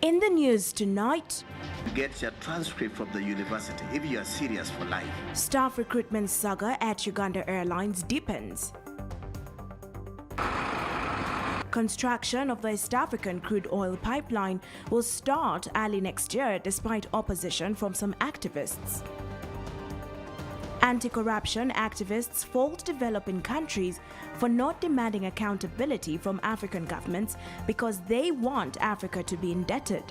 In the news tonight, get your transcript from the university if you are serious for life. Staff recruitment saga at Uganda Airlines deepens. Construction of the East African crude oil pipeline will start early next year despite opposition from some activists. Anti-corruption activists fault developing countries for not demanding accountability from African governments because they want Africa to be indebted.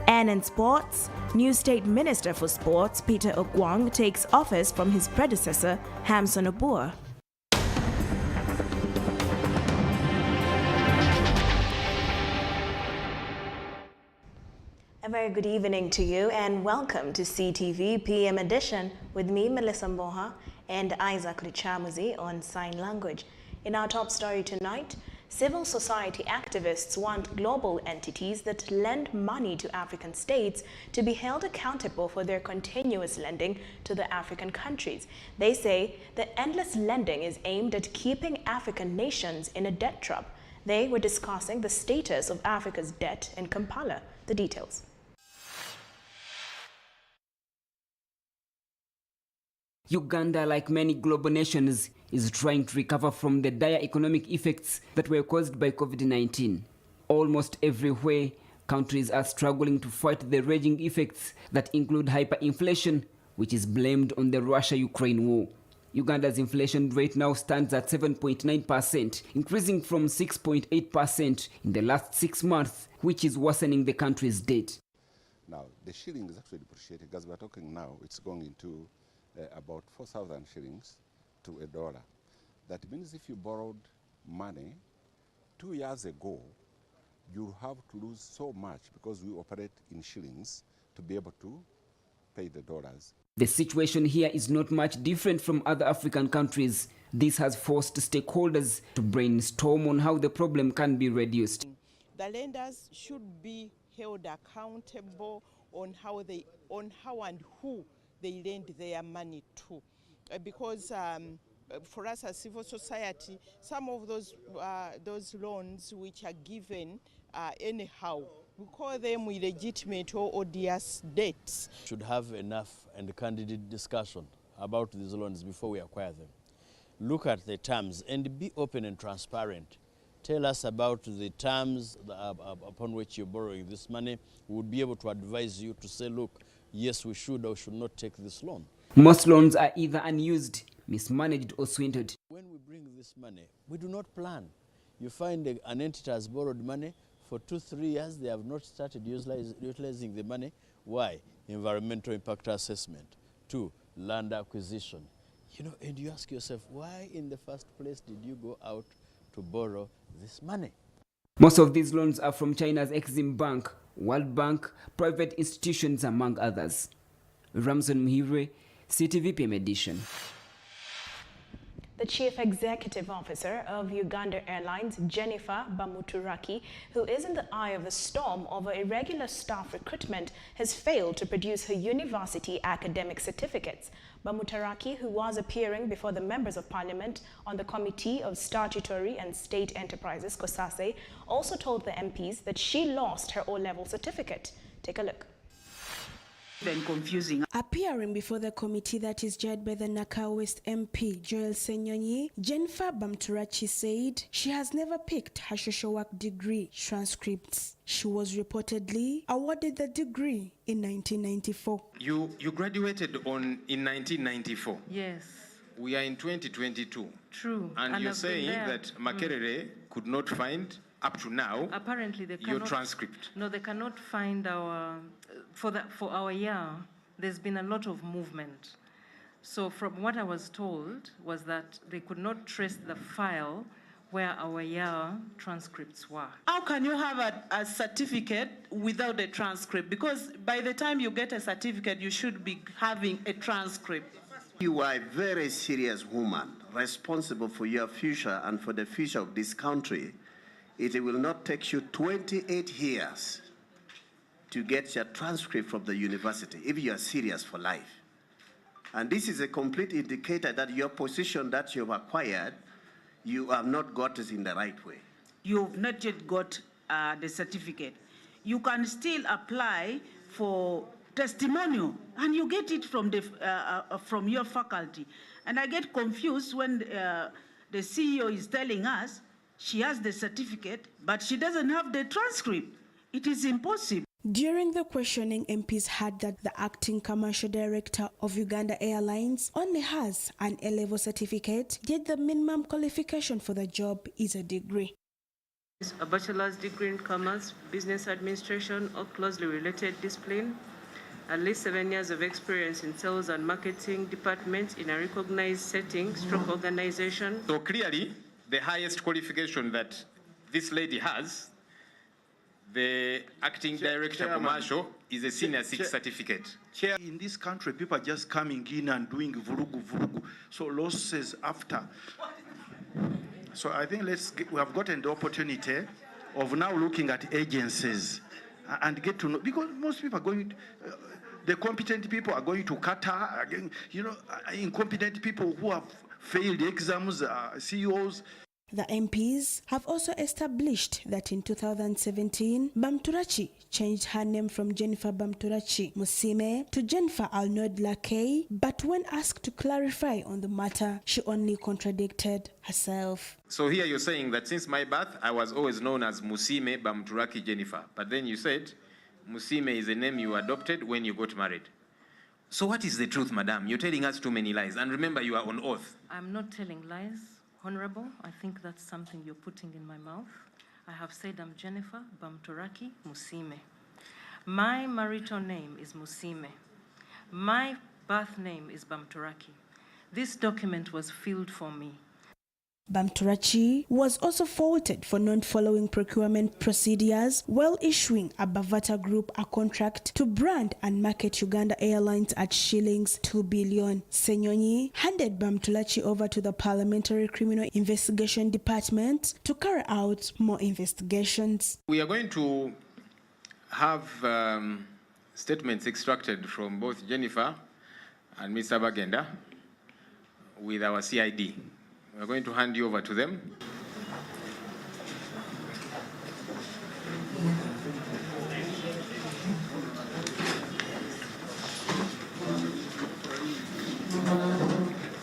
And in sports, new State Minister for Sports Peter Ogwang takes office from his predecessor Hamson Obua. A very good evening to you and welcome to CTV PM Edition with me, Melissa Mboha, and Isaac Richamuzi on Sign Language. In our top story tonight, civil society activists want global entities that lend money to African states to be held accountable for their continuous lending to the African countries. They say that endless lending is aimed at keeping African nations in a debt trap. They were discussing the status of Africa's debt in Kampala. The details. Uganda, like many global nations, is trying to recover from the dire economic effects that were caused by COVID-19. Almost everywhere, countries are struggling to fight the raging effects that include hyperinflation, which is blamed on the Russia-Ukraine war. Uganda's inflation rate now stands at 7.9%, increasing from 6.8% in the last 6 months, which is worsening the country's debt. Now, the shilling is actually depreciating. As we're talking now, it's going into about 4,000 shillings to $1. That means if you borrowed money 2 years ago, you have to lose so much because we operate in shillings to be able to pay the dollars. The situation here is not much different from other African countries. This has forced stakeholders to brainstorm on how the problem can be reduced. The lenders should be held accountable on how and who they lend their money to, because for us as civil society, some of those loans which are given anyhow, we call them illegitimate or odious debts. Should have enough and candid discussion about these loans before we acquire them. Look at the terms and be open and transparent. Tell us about the terms upon which you're borrowing this money. We would be able to advise you to say, look, yes, we should or should not take this loan. Most loans are either unused, mismanaged or swindled. When we bring this money, we do not plan. You find an entity has borrowed money for 2-3 years, they have not started utilizing the money. Why? Environmental impact assessment. 2, land acquisition. You know, and you ask yourself, why in the first place did you go out to borrow this money? Most of these loans are from China's Exim Bank, World Bank, private institutions, among others. Ramson Mhire, CTV PM Edition. The Chief Executive Officer of Uganda Airlines, Jennifer Bamuturaki, who is in the eye of the storm over irregular staff recruitment, has failed to produce her university academic certificates. Bamuturaki, who was appearing before the members of parliament on the Committee of Statutory and State Enterprises, COSASE, also told the MPs that she lost her O-level certificate. Take a look. Confusing. Appearing before the committee that is chaired by the Nakao West MP, Joel Senyonyi, Jennifer Bamturachi said she has never picked her social work degree transcripts. She was reportedly awarded the degree in 1994. You graduated in 1994. Yes. We are in 2022. True. And you're saying that Makerere could not find, up to now, apparently they cannot, your transcript. No, they cannot find our, for our year, there's been a lot of movement. So from what I was told was that they could not trace the file where our year transcripts were. How can you have a certificate without a transcript? Because by the time you get a certificate, you should be having a transcript. You are a very serious woman, responsible for your future and for the future of this country. It will not take you 28 years to get your transcript from the university if you are serious for life. And this is a complete indicator that your position that you've acquired, you have not got it in the right way. You've not yet got the certificate. you can still apply for testimonial, and you get it from from your faculty. And I get confused when the CEO is telling us she has the certificate, but she doesn't have the transcript. It is impossible. During the questioning, MPs heard that the acting commercial director of Uganda Airlines only has an A-level certificate, yet the minimum qualification for the job is a degree. A bachelor's degree in commerce, business administration, or closely related discipline, at least 7 years of experience in sales and marketing departments in a recognized setting, stroke organization. So clearly, the highest qualification that this lady has, the acting director commercial, is a senior 6 certificate. Chair, in this country, people are just coming in and doing vurugu vurugu. So losses after. So I think we have gotten the opportunity of now looking at agencies and get to know, because most people are going, the competent people are going to Qatar, again, you know, incompetent people who have failed exams, CEOs. The MPs have also established that in 2017, Bamturachi changed her name from Jennifer Bamturachi Musime to Jennifer Arnold Lakay, but when asked to clarify on the matter, she only contradicted herself. So here you're saying that since my birth, I was always known as Musime Bamturaki Jennifer. But then you said Musime is a name you adopted when you got married. So what is the truth, madam? You're telling us too many lies. And remember, you are on oath. I'm not telling lies, Honorable. I think that's something you're putting in my mouth. I have said I'm Jennifer Bamturaki Musime. My marital name is Musime. My birth name is Bamturaki. This document was filled for me. Bamturachi was also faulted for not following procurement procedures while issuing a Bavata Group a contract to brand and market Uganda Airlines at shillings 2 billion. Senyonyi handed Bamturachi over to the Parliamentary Criminal Investigation Department to carry out more investigations. We are going to have statements extracted from both Jennifer and Mr. Bagenda with our CID. We're going to hand you over to them.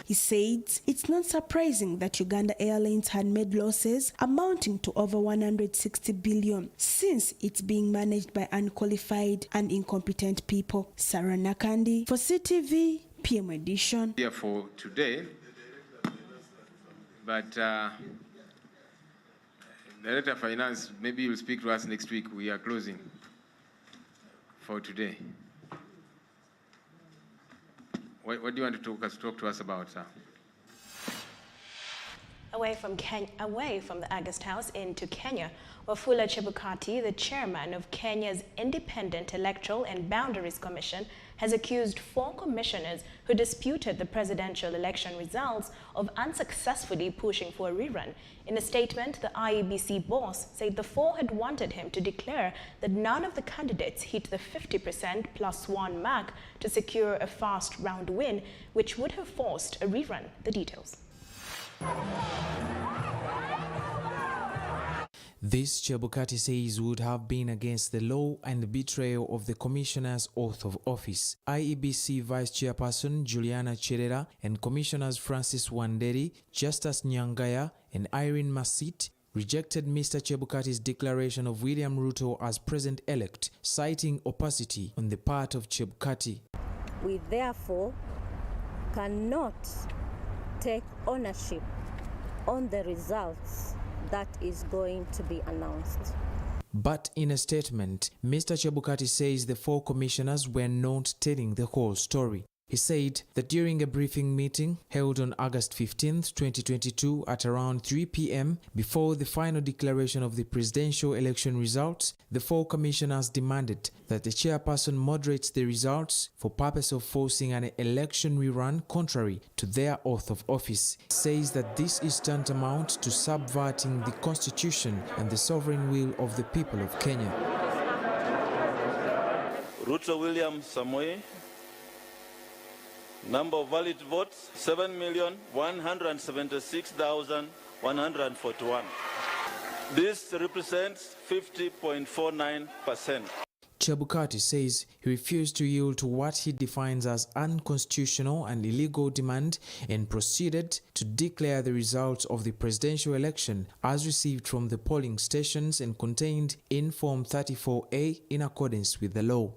He said it's not surprising that Uganda Airlines had made losses amounting to over 160 billion since it's being managed by unqualified and incompetent people. Sarah Nakandi for CTV PM Edition. Here for today, but the Director of Finance, maybe you'll speak to us next week. We are closing for today. What do you want to talk to us about, sir? Away from the August House into Kenya, Wafula Chebukati, the chairman of Kenya's Independent Electoral and Boundaries Commission, has accused 4 commissioners who disputed the presidential election results of unsuccessfully pushing for a rerun. In a statement, the IEBC boss said the 4 had wanted him to declare that none of the candidates hit the 50% +1 mark to secure a fast round win, which would have forced a rerun. The details. This, Chebukati says, would have been against the law and the betrayal of the Commissioner's oath of office. IEBC Vice Chairperson Juliana Cherera and Commissioners Francis Wanderi, Justus Nyangaya and Irene Masit rejected Mr. Chebukati's declaration of William Ruto as President-elect, citing opacity on the part of Chebukati. We therefore cannot take ownership on the results that is going to be announced. But in a statement, Mr. Chebukati says the 4 commissioners were not telling the whole story. He said that during a briefing meeting held on August 15, 2022 at around 3 p.m. before the final declaration of the presidential election results, the 4 commissioners demanded that the chairperson moderates the results for purpose of forcing an election rerun contrary to their oath of office. He says that this is tantamount to subverting the constitution and the sovereign will of the people of Kenya. Ruto William Samoei. Number of valid votes, 7,176,141. This represents 50.49%. Chebukati says he refused to yield to what he defines as unconstitutional and illegal demand and proceeded to declare the results of the presidential election as received from the polling stations and contained in Form 34A in accordance with the law.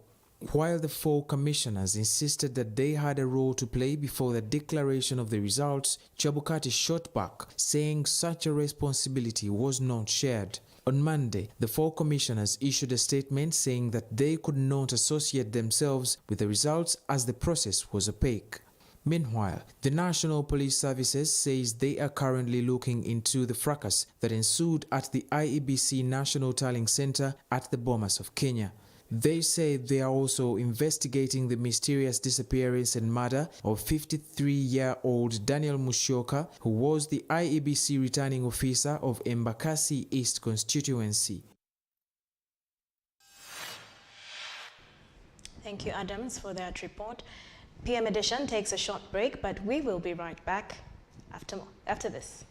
While the four commissioners insisted that they had a role to play before the declaration of the results, Chebukati shot back, saying such a responsibility was not shared. On Monday, the four commissioners issued a statement saying that they could not associate themselves with the results as the process was opaque. Meanwhile, the National Police Services says they are currently looking into the fracas that ensued at the IEBC National Tallying Center at the Bomas of Kenya. They say they are also investigating the mysterious disappearance and murder of 53-year-old Daniel Musyoka, who was the IEBC returning officer of Embakasi East constituency. Thank you, Adams, for that report. PM Edition takes a short break, but we will be right back after this.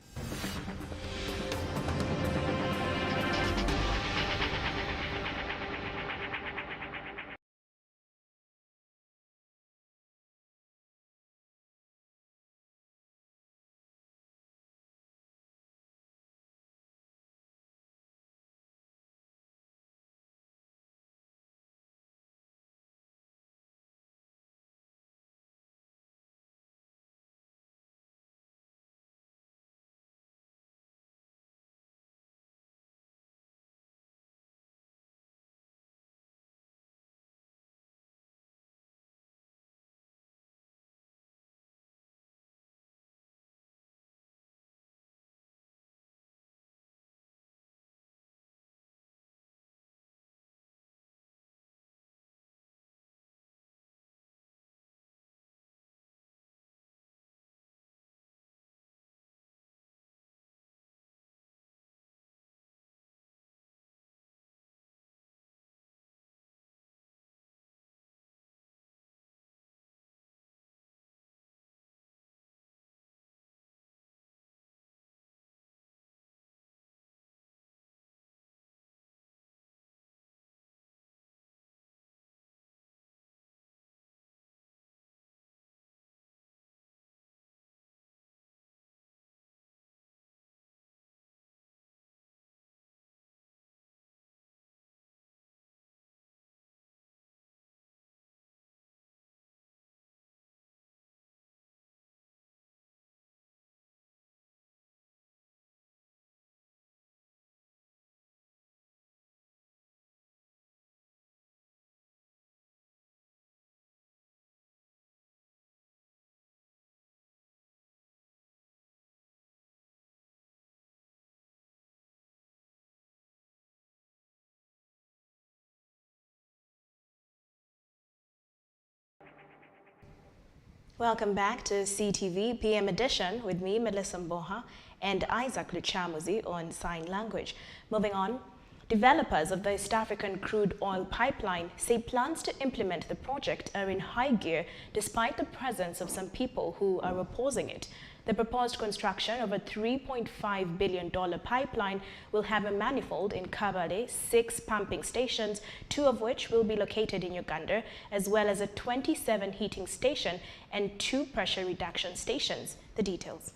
Welcome back to CTV PM Edition with me, Melissa Mboha, and Isaac Luchamuzi on Sign Language. Moving on, developers of the East African crude oil pipeline say plans to implement the project are in high gear despite the presence of some people who are opposing it. The proposed construction of a $3.5 billion pipeline will have a manifold in Kabale, 6 pumping stations, 2 of which will be located in Uganda, as well as a 27 heating station and 2 pressure reduction stations. The details.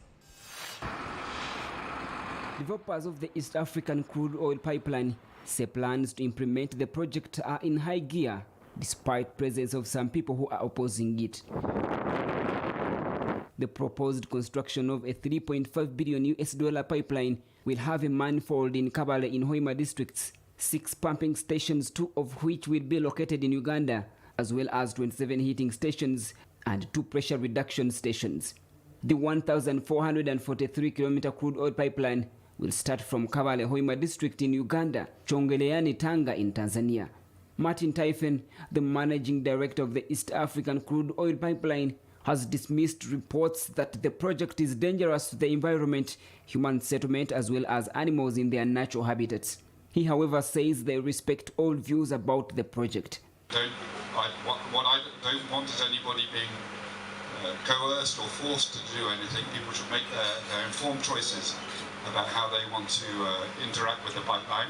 Developers of the East African crude oil pipeline say plans to implement the project are in high gear, despite presence of some people who are opposing it. The proposed construction of a $3.5 billion pipeline will have a manifold in Kabale in Hoima districts, 6 pumping stations, 2 of which will be located in Uganda, as well as 27 heating stations and 2 pressure reduction stations. The 1,443-kilometer crude oil pipeline will start from Kabale Hoima district in Uganda, Chongeleani Tanga in Tanzania. Martin Typhen, the managing director of the East African crude oil pipeline, has dismissed reports that the project is dangerous to the environment, human settlement, as well as animals in their natural habitats. He, however, says they respect all views about the project. What I don't want is anybody being coerced or forced to do anything. People should make their informed choices. about how they want to interact with the pipeline,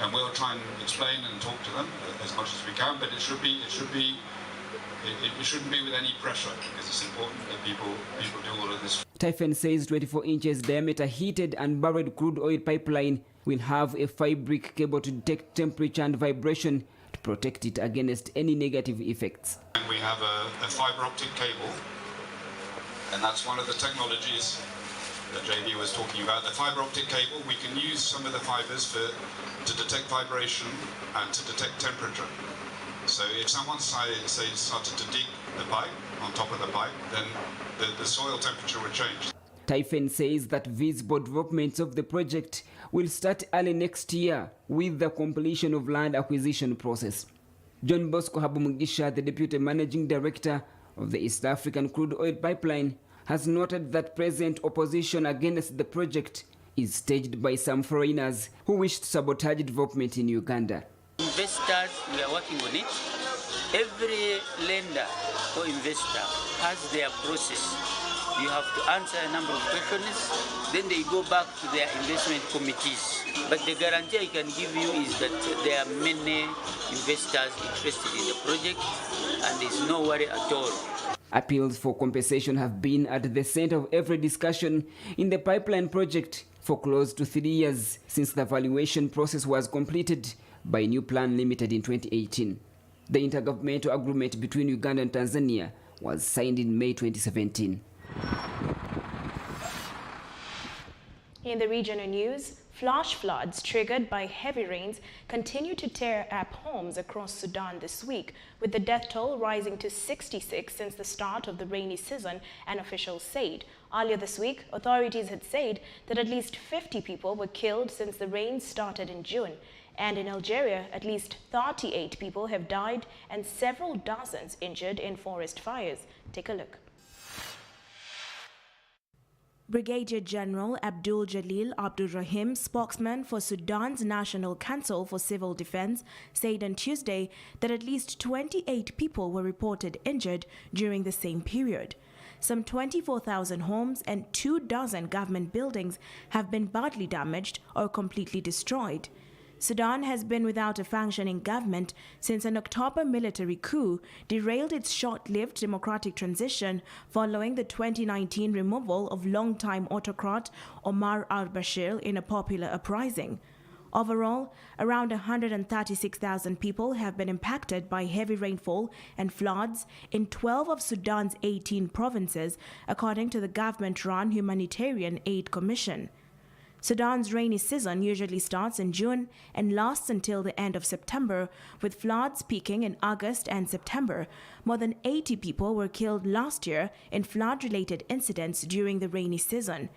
and we'll try and explain and talk to them as much as we can. But it shouldn't be with any pressure, because it's important that people do all of this. Typhoon says 24 inches diameter heated and buried crude oil pipeline will have a 5-brick cable to detect temperature and vibration to protect it against any negative effects. And we have a fiber optic cable, and that's one of the technologies that JB was talking about. The fiber optic cable, we can use some of the fibers to detect vibration and to detect temperature. So if someone started to dig the pipe on top of the pipe, then the soil temperature would change. Typhoon says that visible developments of the project will start early next year with the completion of land acquisition process. John Bosco Habumugisha, the Deputy Managing Director of the East African Crude Oil Pipeline, has noted that present opposition against the project is staged by some foreigners who wish to sabotage development in Uganda. Investors, we are working on it. Every lender or investor has their process. You have to answer a number of questions, then they go back to their investment committees. But the guarantee I can give you is that there are many investors interested in the project, and there's no worry at all. Appeals for compensation have been at the center of every discussion in the pipeline project for close to 3 years since the valuation process was completed by New Plan Limited in 2018. The intergovernmental agreement between Uganda and Tanzania was signed in May 2017. In the regional news, flash floods triggered by heavy rains continue to tear up homes across Sudan this week, with the death toll rising to 66 since the start of the rainy season, an official said. Earlier this week, authorities had said that at least 50 people were killed since the rains started in June. And in Algeria, at least 38 people have died and several dozens injured in forest fires. Take a look. Brigadier General Abdul Jalil Abdul Rahim, spokesman for Sudan's National Council for Civil Defense, said on Tuesday that at least 28 people were reported injured during the same period. Some 24,000 homes and 24 government buildings have been badly damaged or completely destroyed. Sudan has been without a functioning government since an October military coup derailed its short-lived democratic transition following the 2019 removal of longtime autocrat Omar al-Bashir in a popular uprising. Overall, around 136,000 people have been impacted by heavy rainfall and floods in 12 of Sudan's 18 provinces, according to the government-run Humanitarian Aid Commission. Sudan's rainy season usually starts in June and lasts until the end of September, with floods peaking in August and September. More than 80 people were killed last year in flood-related incidents during the rainy season.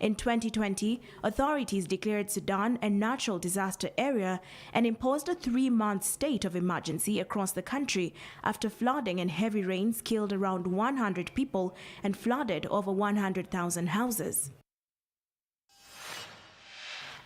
In 2020, authorities declared Sudan a natural disaster area and imposed a 3-month state of emergency across the country after flooding and heavy rains killed around 100 people and flooded over 100,000 houses.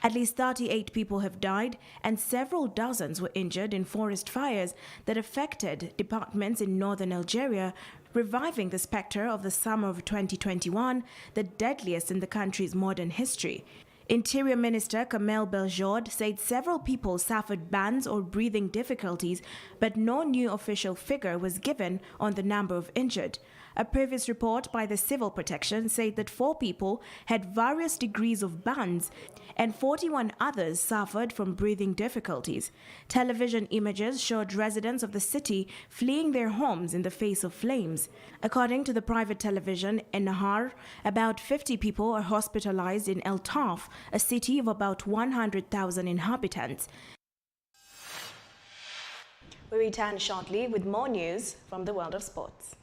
At least 38 people have died and several dozens were injured in forest fires that affected departments in northern Algeria, reviving the specter of the summer of 2021, the deadliest in the country's modern history. Interior Minister Kamel Beljoud said several people suffered burns or breathing difficulties, but no new official figure was given on the number of injured. A previous report by the Civil Protection said that 4 people had various degrees of burns and 41 others suffered from breathing difficulties. Television images showed residents of the city fleeing their homes in the face of flames. According to the private television Ennahar, about 50 people are hospitalized in El Taf, a city of about 100,000 inhabitants. We return shortly with more news from the world of sports.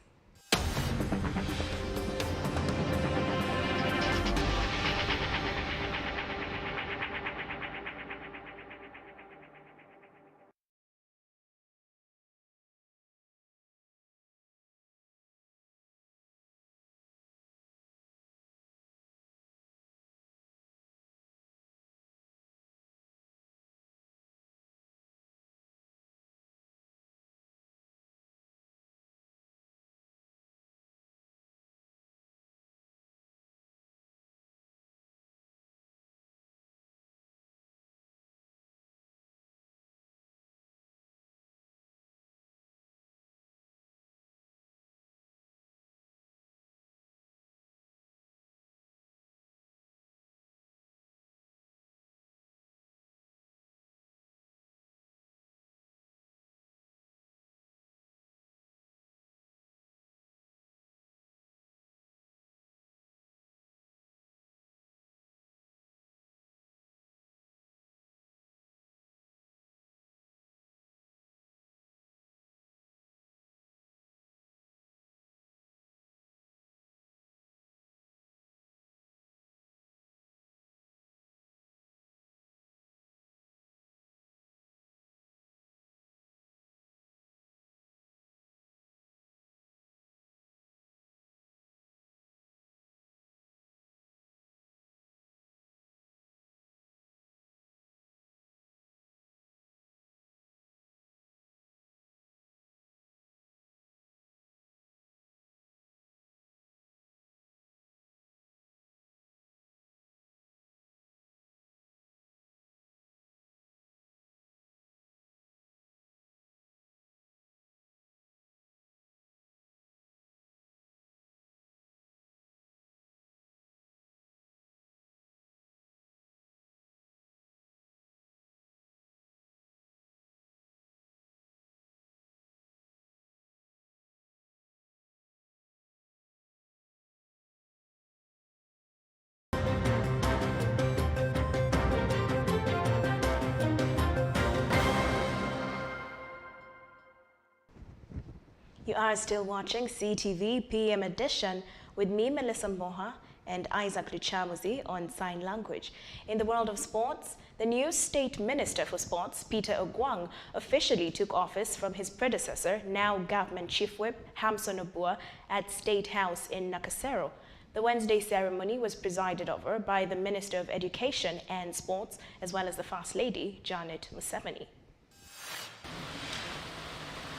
You are still watching CTV PM Edition with me, Melissa Mboha, and Isaac Richamuzi on Sign Language. In the world of sports, the new State Minister for Sports, Peter Ogwang, officially took office from his predecessor, now Government Chief Whip Hamson Obua, at State House in Nakasero. The Wednesday ceremony was presided over by the Minister of Education and Sports, as well as the First Lady, Janet Museveni.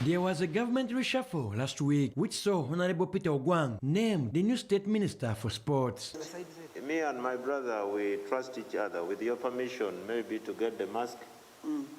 There was a government reshuffle last week which saw Honorable Peter Ogwang named the new State Minister for Sports. Me and my brother, we trust each other. With your permission, maybe to get the mask.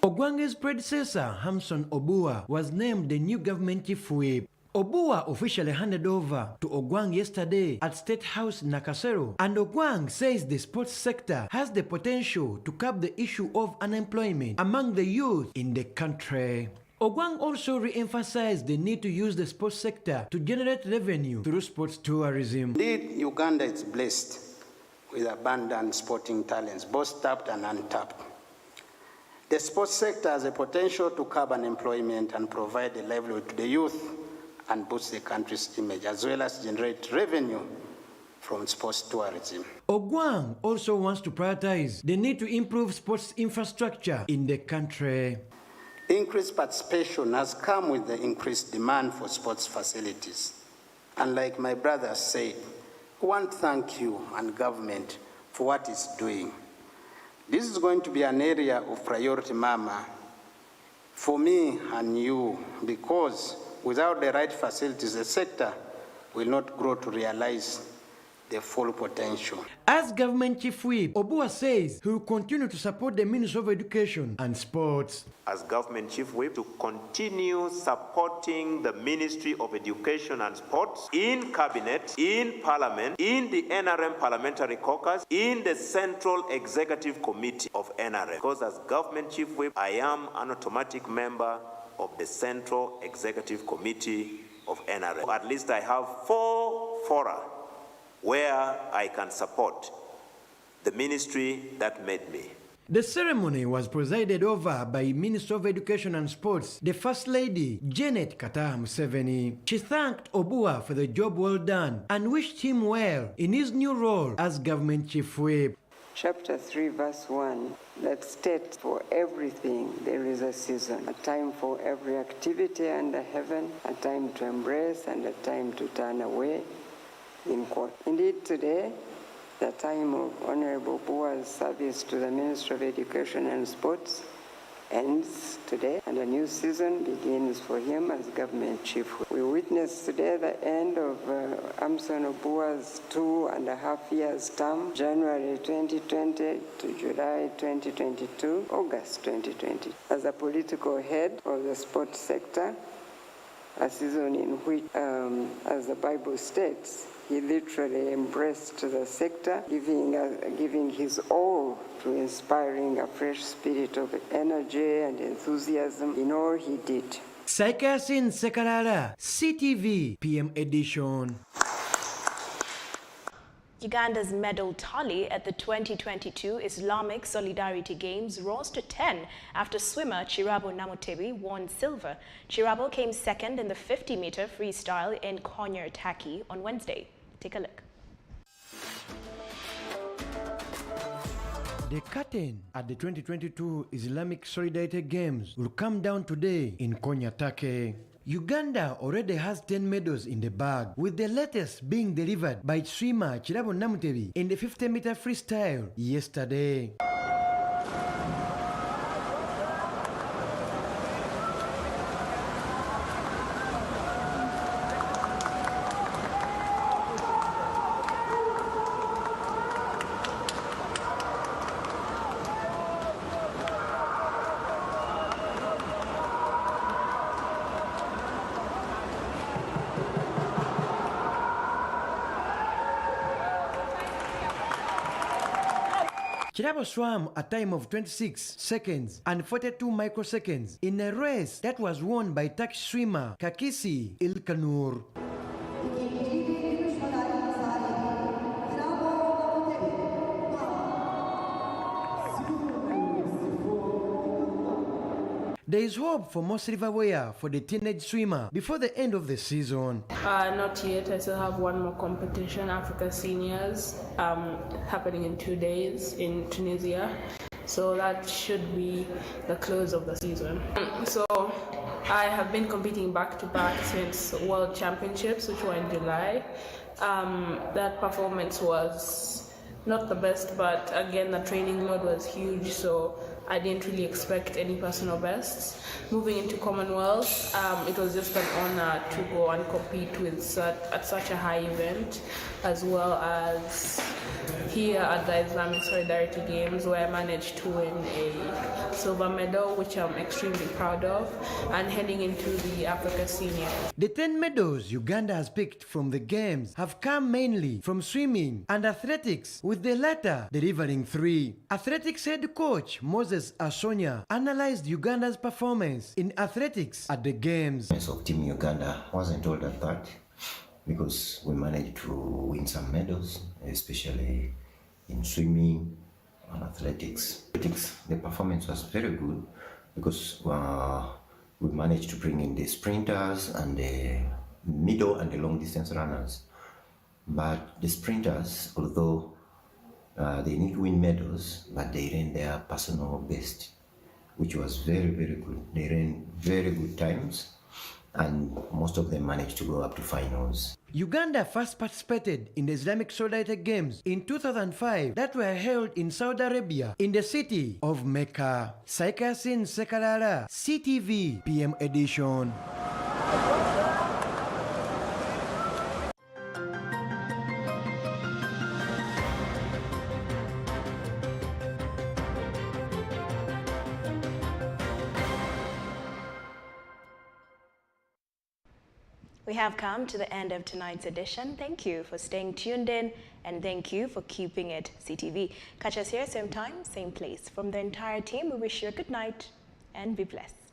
Ogwang's predecessor, Hamson Obua, was named the new government chief whip. Obua officially handed over to Ogwang yesterday at State House Nakasero, and Ogwang says the sports sector has the potential to curb the issue of unemployment among the youth in the country. Ogwang also re-emphasized the need to use the sports sector to generate revenue through sports tourism. Indeed, Uganda is blessed with abundant sporting talents, both tapped and untapped. The sports sector has a potential to curb unemployment and provide a livelihood to the youth and boost the country's image, as well as generate revenue from sports tourism. Ogwang also wants to prioritize the need to improve sports infrastructure in the country. Increased participation has come with the increased demand for sports facilities. And like my brother said, I want to thank you and government for what it's doing. This is going to be an area of priority, Mama, for me and you, because without the right facilities, the sector will not grow to realize the full potential. As Government Chief Whip, Obua says he will continue to support the Ministry of Education and Sports. As Government Chief Whip, to continue supporting the Ministry of Education and Sports in Cabinet, in Parliament, in the NRM Parliamentary Caucus, in the Central Executive Committee of NRM. Because as Government Chief Whip, I am an automatic member of the Central Executive Committee of NRM. At least I have 4 fora where I can support the ministry that made me. The ceremony was presided over by Minister of Education and Sports, the First Lady, Janet Museveni. She thanked Obua for the job well done and wished him well in his new role as Government Chief Whip. Chapter 3, verse 1, that states, for everything there is a season, a time for every activity under heaven, a time to embrace and a time to turn away. In court. Indeed, today, the time of Honorable Obua's service to the Ministry of Education and Sports ends today, and a new season begins for him as Government Chief. We witness today the end of Hamson Obua's 2.5 years term, January 2020 to July 2022, August 2020. As a political head of the sports sector, a season in which, as the Bible states, he literally embraced the sector, giving his all to inspiring a fresh spirit of energy and enthusiasm in all he did. Saikasin Sekarara, CTV PM Edition. Uganda's medal tally at the 2022 Islamic Solidarity Games rose to 10 after swimmer Chirabo Namutebi won silver. Chirabo came second in the 50-meter freestyle in Konyertaki on Wednesday. Take a look. The curtain at the 2022 Islamic Solidarity Games will come down today in Konyertaki. Uganda already has 10 medals in the bag, with the latest being delivered by swimmer Chirabo Namutebi in the 50-meter freestyle yesterday. Chirabo swam a time of 26 seconds and 42 microseconds in a race that was won by Turkish swimmer Kakisi Ilkanur. There is hope for more silverware for the teenage swimmer before the end of the season. Not yet. I still have one more competition, Africa Seniors, happening in 2 days in Tunisia. So that should be the close of the season. So I have been competing back-to-back since World Championships, which were in July. That performance was not the best, but again, the training load was huge, so I didn't really expect any personal bests. Moving into Commonwealth, it was just an honor to go and compete at such a high event, as well as here at the Islamic Solidarity Games, where I managed to win a silver medal, which I'm extremely proud of, and heading into the Africa Senior. The 10 medals Uganda has picked from the Games have come mainly from swimming and athletics, with the latter delivering 3. Athletics head coach Moses Ashonya analyzed Uganda's performance in athletics at the Games. Of Team Uganda wasn't all that bad, because we managed to win some medals, especially in swimming and athletics. The performance was very good because we managed to bring in the sprinters and the middle and the long distance runners. But the sprinters, although they need to win medals, but they ran their personal best, which was very, very good. They ran very good times, and most of them managed to go up to finals. Uganda first participated in the Islamic Solidarity Games in 2005 that were held in Saudi Arabia in the city of Mecca. Saikasin Sekalala, CTV PM edition. We have come to the end of tonight's edition. Thank you for staying tuned in, and thank you for keeping it CTV. Catch us here, same time, same place. From the entire team, we wish you a good night and be blessed.